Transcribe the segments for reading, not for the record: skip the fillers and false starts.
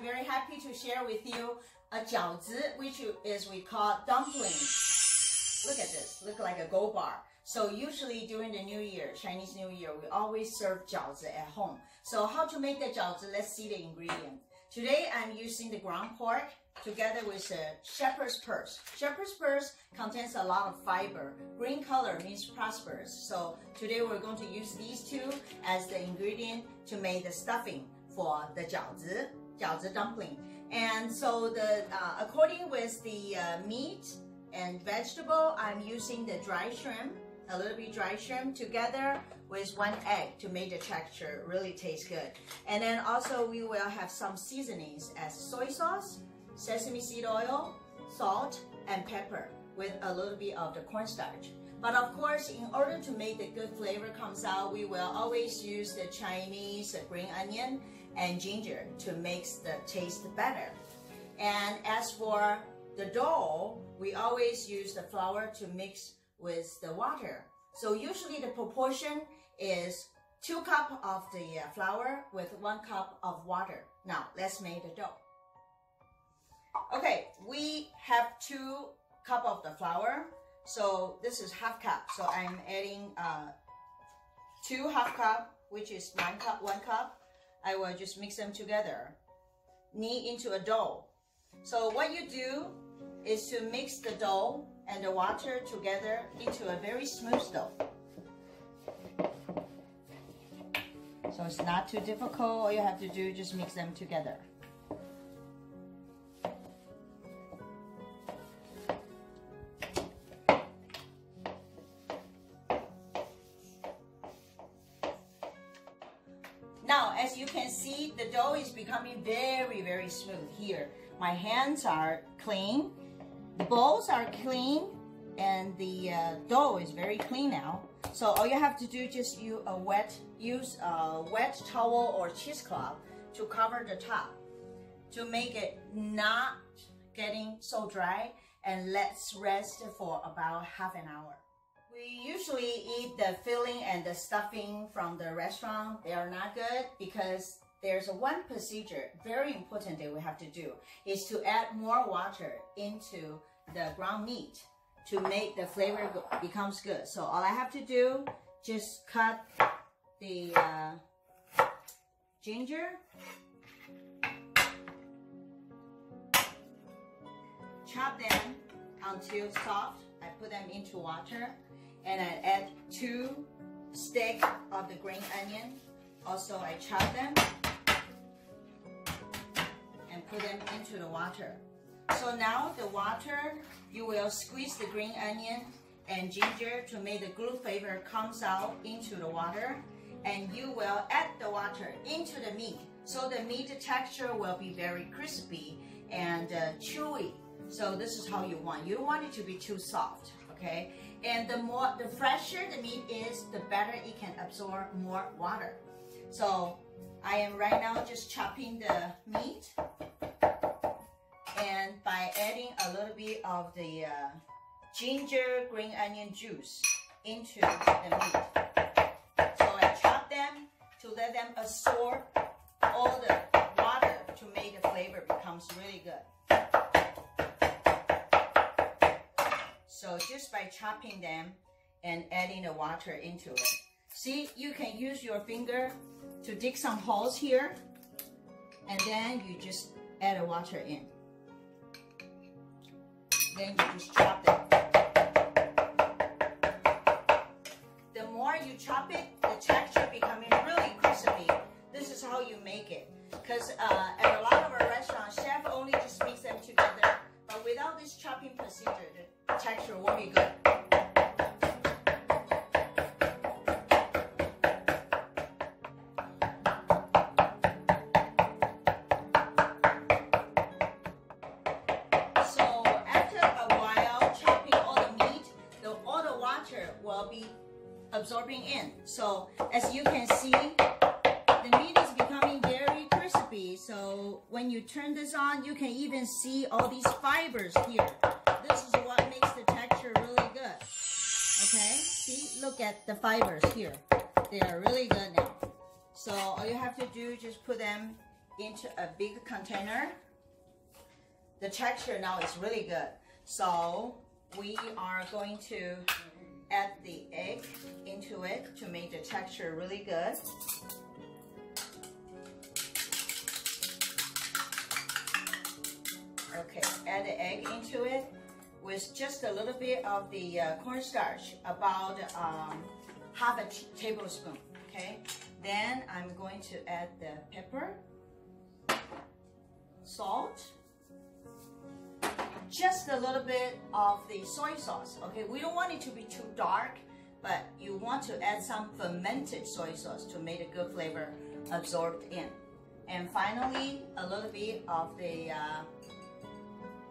very happy to share with you a 饺子, which is we call dumplings. Look at this, look like a gold bar. So usually during the New Year, Chinese New Year, we always serve 饺子 at home. So how to make the 饺子? Let's see the ingredient. Today I'm using the ground pork together with shepherd's purse. Shepherd's purse contains a lot of fiber. Green color means prosperous. So today we're going to use these two as the ingredient to make the stuffing for the 饺子 dumpling. And so according with the meat and vegetable, I'm using the dry shrimp, a little bit dry shrimp together with 1 egg to make the texture really taste good. And then also we will have some seasonings as soy sauce, sesame seed oil, salt, and pepper with a little bit of the cornstarch. But of course, in order to make the good flavor comes out, we will always use the Chinese green onion and ginger to make the taste better. And as for the dough, we always use the flour to mix with the water. So usually the proportion is 2 cups of the flour with 1 cup of water. Now let's make the dough. Okay, we have 2 cups of the flour. So this is half cup. So I'm adding 2 half cup, which is 1 cup. I will just mix them together, knead into a dough. So what you do is to mix the dough and the water together into a very smooth dough. So it's not too difficult. All you have to do is just mix them together. Now, as you can see, the dough is becoming very, very smooth here. My hands are clean, the bowls are clean, and the dough is very clean now. So all you have to do is just use a wet towel or cheesecloth to cover the top to make it not getting so dry, and let's rest for about half an hour. We usually eat the filling and the stuffing from the restaurant. They are not good because there's one procedure, very important that we have to do, is to add more water into the ground meat to make the flavor becomes good. So all I have to do, just cut the ginger, chop them until soft. I put them into water. And I add 2 sticks of the green onion. Also, I chop them and put them into the water. So now the water, you will squeeze the green onion and ginger to make the glue flavor comes out into the water. And you will add the water into the meat. So the meat texture will be very crispy and chewy. So this is how you want. You don't want it to be too soft, okay? And the fresher the meat is, the better it can absorb more water. So I am right now just chopping the meat, and by adding a little bit of the ginger green onion juice into the meat. So I chop them to let them absorb all the water to make the flavor becomes really good. So just by chopping them and adding the water into it. See, you can use your finger to dig some holes here, and then you just add the water in. Then you just chop them. The more you chop it, the texture becoming really crispy. This is how you make it. Because at a lot of our restaurants, chef only just mix them together. But without this chopping procedure, the texture won't be good. So after a while chopping all the meat, all the water will be absorbing in. So as you can see, the meat is becoming very crispy. So when you turn this on, you can even see all these fibers here. This is what makes the texture really good. Okay, see, look at the fibers here. They are really good now. So all you have to do is just put them into a big container. The texture now is really good. So we are going to add the egg into it to make the texture really good. Okay, add the egg into it with just a little bit of the cornstarch, about half a tablespoon. Okay, then I'm going to add the pepper, salt, just a little bit of the soy sauce. Okay, we don't want it to be too dark, but you want to add some fermented soy sauce to make a good flavor absorbed in. And finally, a little bit of the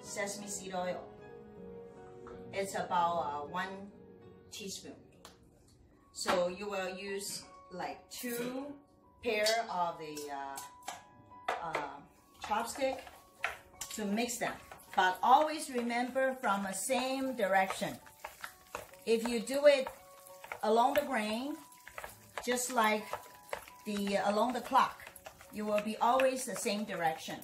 sesame seed oil. It's about 1 teaspoon. So you will use like 2 pair of the chopstick to mix them. But always remember from the same direction. If you do it along the grain, just like along the clock, you will be always the same direction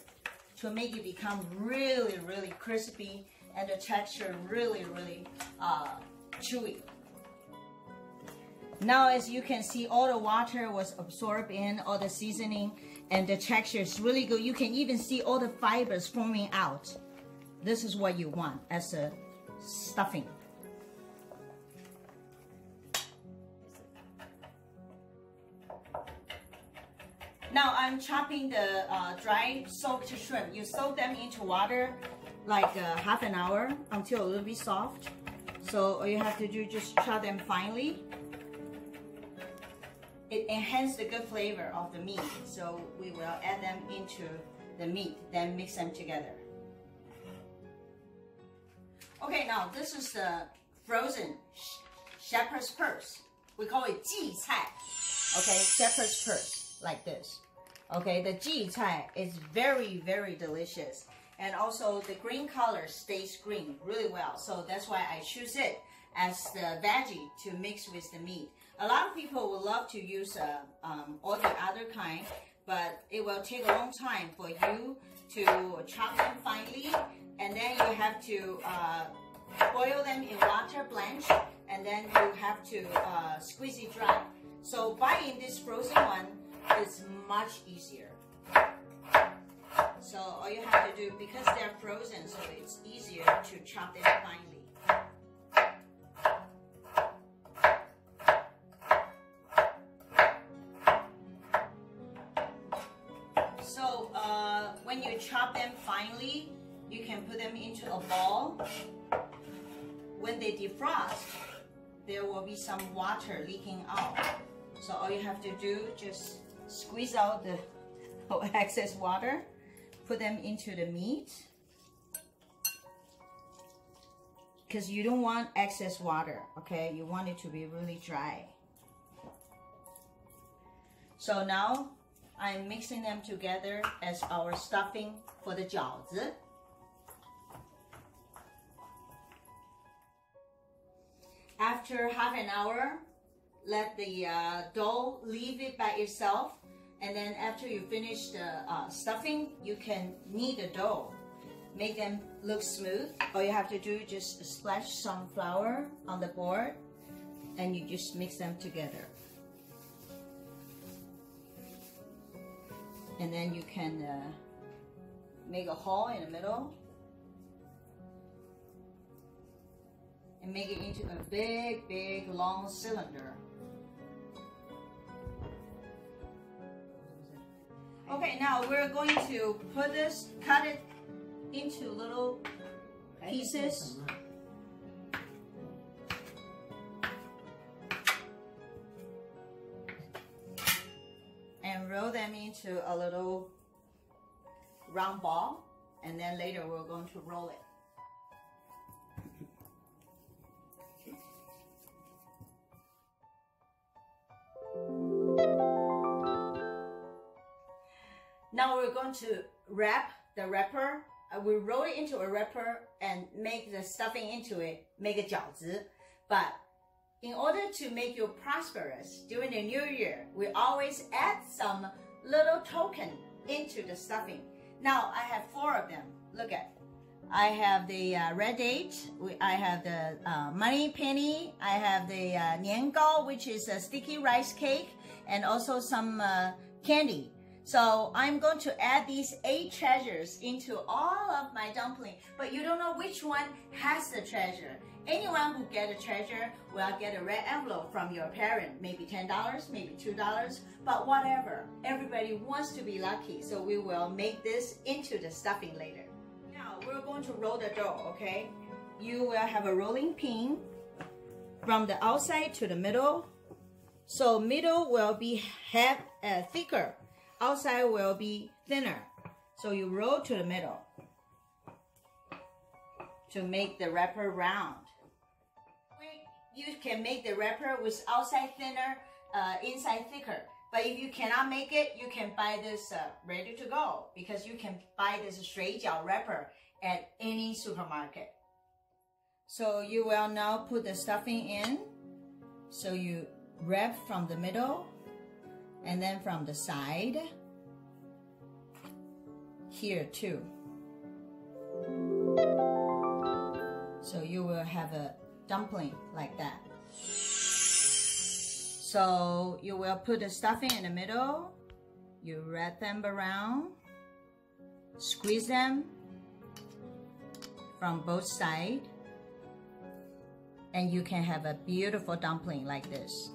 to make it become really, really crispy and the texture really, really chewy. Now, as you can see, all the water was absorbed in, all the seasoning, and the texture is really good. You can even see all the fibers forming out. This is what you want as a stuffing. Now I'm chopping the dry soaked shrimp. You soak them into water like half an hour until a little bit soft. So all you have to do is just chop them finely. It enhances the good flavor of the meat. So we will add them into the meat, then mix them together. Okay, now this is the frozen shepherd's purse. We call it 荠菜. Okay, shepherd's purse, like this. Okay, the 荠菜is very, very delicious. And also the green color stays green really well. So that's why I choose it as the veggie to mix with the meat. A lot of people would love to use all the other kind, but it will take a long time for you to chop them finely, and then you have to boil them in water blanch, and then you have to squeeze it dry. So buying this frozen one is much easier. So all you have to do, because they're frozen, so it's easier to chop them finely. So when you chop them finely, you can put them into a bowl. When they defrost, there will be some water leaking out. So all you have to do, just squeeze out the excess water, put them into the meat, because you don't want excess water, okay? You want it to be really dry. So now I'm mixing them together as our stuffing for the 饺子. After half an hour, let the dough leave it by itself. And then after you finish the stuffing, you can knead the dough. Make them look smooth. All you have to do is just splash some flour on the board, and you just mix them together. And then you can make a hole in the middle and make it into a big, big, long cylinder. Okay, now we're going to put this, cut it into little pieces. And roll them into a little round ball, and then later we're going to roll it. Now we're going to wrap the wrapper. We roll it into a wrapper and make the stuffing into it, make a 饺子. But in order to make you prosperous during the new year, we always add some little token into the stuffing. Now I have 4 of them. Look at. I have the red date. I have the money penny. I have the niangao, which is a sticky rice cake, and also some candy. So I'm going to add these 8 treasures into all of my dumpling, but you don't know which one has the treasure. Anyone who get a treasure will get a red envelope from your parent, maybe $10, maybe $2, but whatever. Everybody wants to be lucky, so we will make this into the stuffing later. Now we're going to roll the dough, okay? You will have a rolling pin from the outside to the middle. So middle will be thicker, outside will be thinner. So you roll to the middle to make the wrapper round. You can make the wrapper with outside thinner, inside thicker. But if you cannot make it, you can buy this ready to go, because you can buy this 水饺 wrapper at any supermarket. So you will now put the stuffing in. So you wrap from the middle and then from the side. Here too. So you will have a dumpling like that. So you will put the stuffing in the middle, you wrap them around, squeeze them from both sides, and you can have a beautiful dumpling like this.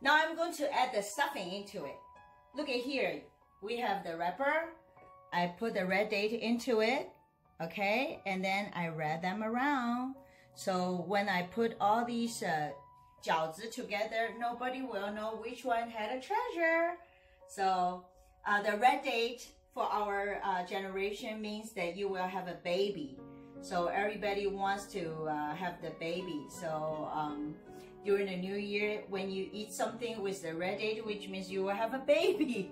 Now I'm going to add the stuffing into it. Look at here, we have the wrapper. I put the red date into it, okay? And then I wrap them around. So when I put all these 饺子 together, nobody will know which one had a treasure. So the red date for our generation means that you will have a baby. So everybody wants to have the baby. So during the new year, when you eat something with the red date, which means you will have a baby,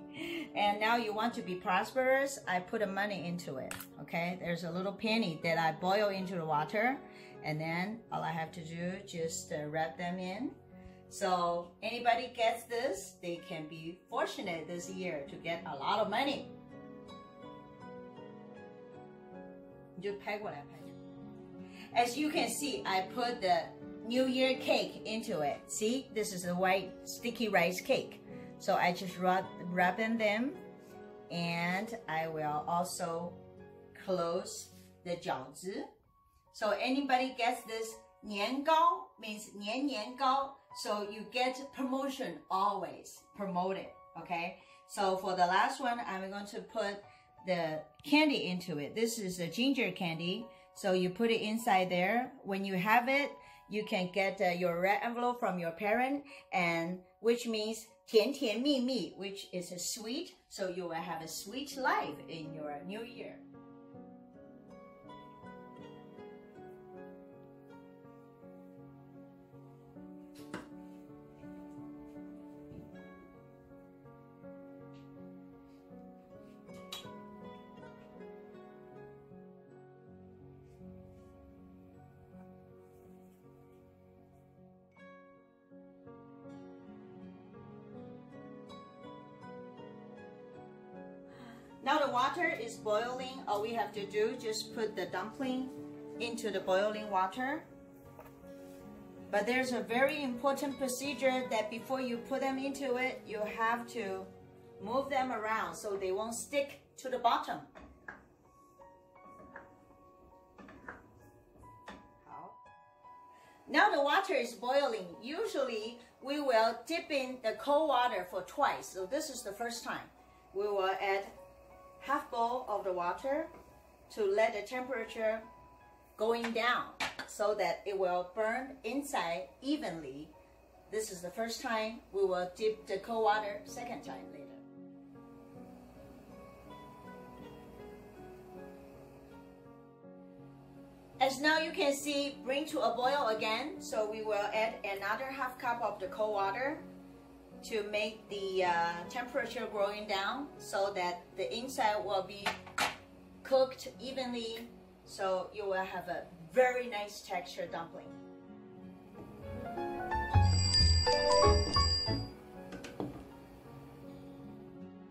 and now you want to be prosperous, I put a money into it, okay? There's a little penny that I boil into the water, and then all I have to do just wrap them in. So anybody gets this, they can be fortunate this year to get a lot of money. 你就拍过来拍。As you can see, I put the New Year cake into it. See, this is a white sticky rice cake. So I just wrap in them, and I will also close the 饺子. So anybody gets this 年糕 means 年年糕. So you get promotion always, promoted, okay? So for the last one, I'm going to put the candy into it. This is a ginger candy. So you put it inside there. When you have it, you can get your red envelope from your parent, and which means 甜甜蜜蜜, which is a sweet. So you will have a sweet life in your new year. Now the water is boiling. All we have to do, just put the dumpling into the boiling water. But there's a very important procedure that before you put them into it, you have to move them around so they won't stick to the bottom. Now the water is boiling. Usually we will dip in the cold water for twice. So this is the first time. We will add half bowl of the water to let the temperature going down so that it will burn inside evenly. This is the first time. We will dip the cold water second time later. As now you can see, bring to a boil again. So we will add another half cup of the cold water. to make the temperature going down so that the inside will be cooked evenly, so you will have a very nice texture dumpling.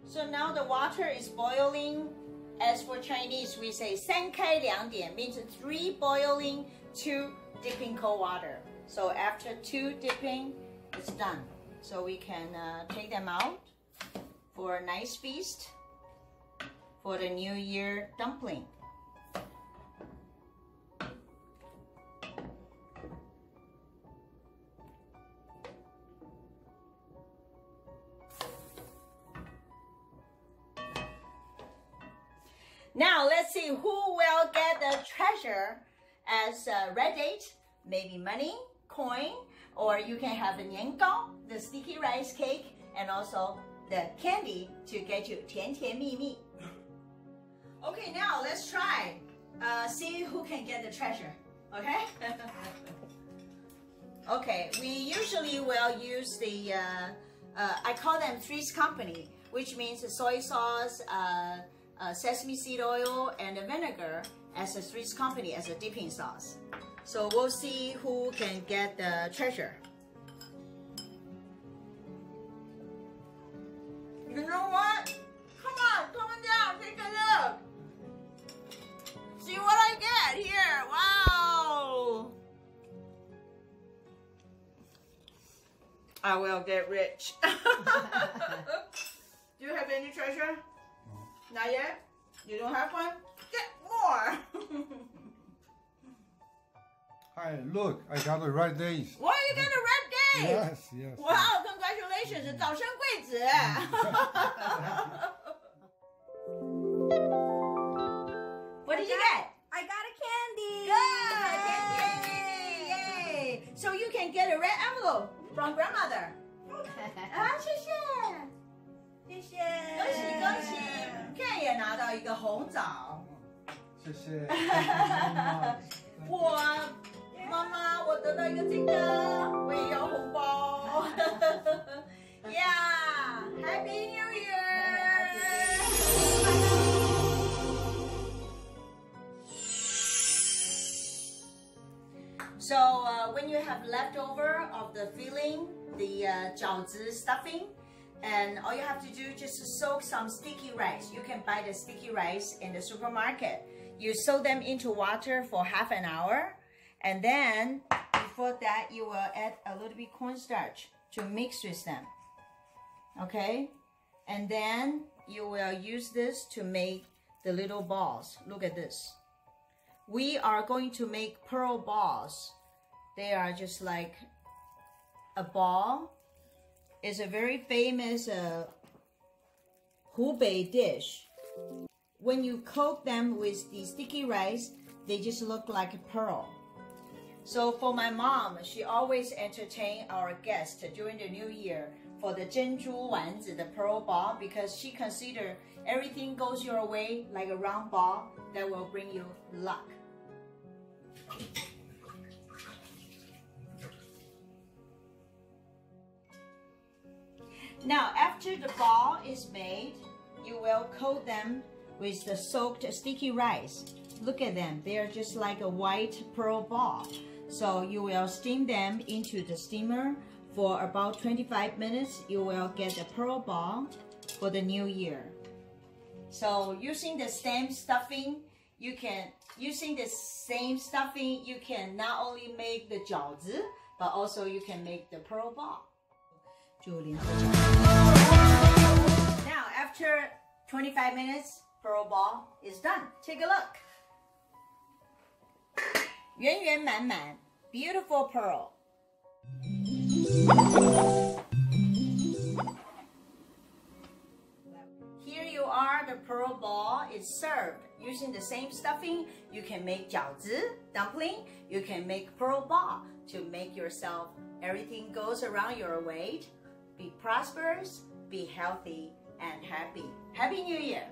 So now the water is boiling. As for Chinese, we say 三开两点, means 3 boiling, 2 dipping cold water. So after 2 dipping, it's done. So we can take them out for a nice feast for the New Year dumpling. Now let's see who will get the treasure as a red date, maybe money, coin, or you can have a 年糕, the sticky rice cake, and also the candy to get you 甜甜蜜蜜. Okay, now let's try. See who can get the treasure. Okay? Okay, we usually will use the, I call them Three's Company, which means the soy sauce, sesame seed oil, and the vinegar as a Three's Company as a dipping sauce. So we'll see who can get the treasure. You know what? Come on down, take a look. See what I get here. Wow. I will get rich. Do you have any treasure? No. Not yet? You don't have one? Get more. Hi, look, I got the right days. What, you got a red day? Yes, yes. Wow, congratulations, 早生贵子. What did you get? I got a candy. Good. Yay. So you can get a red envelope from grandmother. 谢谢. 谢谢。恭喜恭喜 Ken 也拿到一个红枣。谢谢。我妈妈，我得到一个这个，我也要红包。Yeah, Happy New Year! So when you have leftover of the filling, the 饺子 stuffing, and all you have to do just to soak some sticky rice. You can buy the sticky rice in the supermarket. You soak them into water for half an hour, and then before that you will add a little bit cornstarch to mix with them. Okay, and then you will use this to make the little balls. Look at this. We are going to make pearl balls. They are just like a ball. It's a very famous Hubei dish. When you coat them with the sticky rice, they just look like a pearl. So for my mom, she always entertain our guests during the New Year for the 珍珠丸子, the pearl ball, because she consider everything goes your way like a round ball that will bring you luck. Now, after the ball is made, you will coat them with the soaked sticky rice. Look at them. They are just like a white pearl ball. So you will steam them into the steamer for about 25 minutes. You will get a pearl ball for the new year. So using the same stuffing, you can not only make the 饺子, but also you can make the pearl ball. Now, after 25 minutes, pearl ball is done. Take a look. 圆圆满满, beautiful pearl. Here you are, the pearl ball is served. Using the same stuffing, you can make 饺子, dumpling, you can make pearl ball to make yourself, everything goes around your weight. Be prosperous, be healthy, and happy. Happy New Year!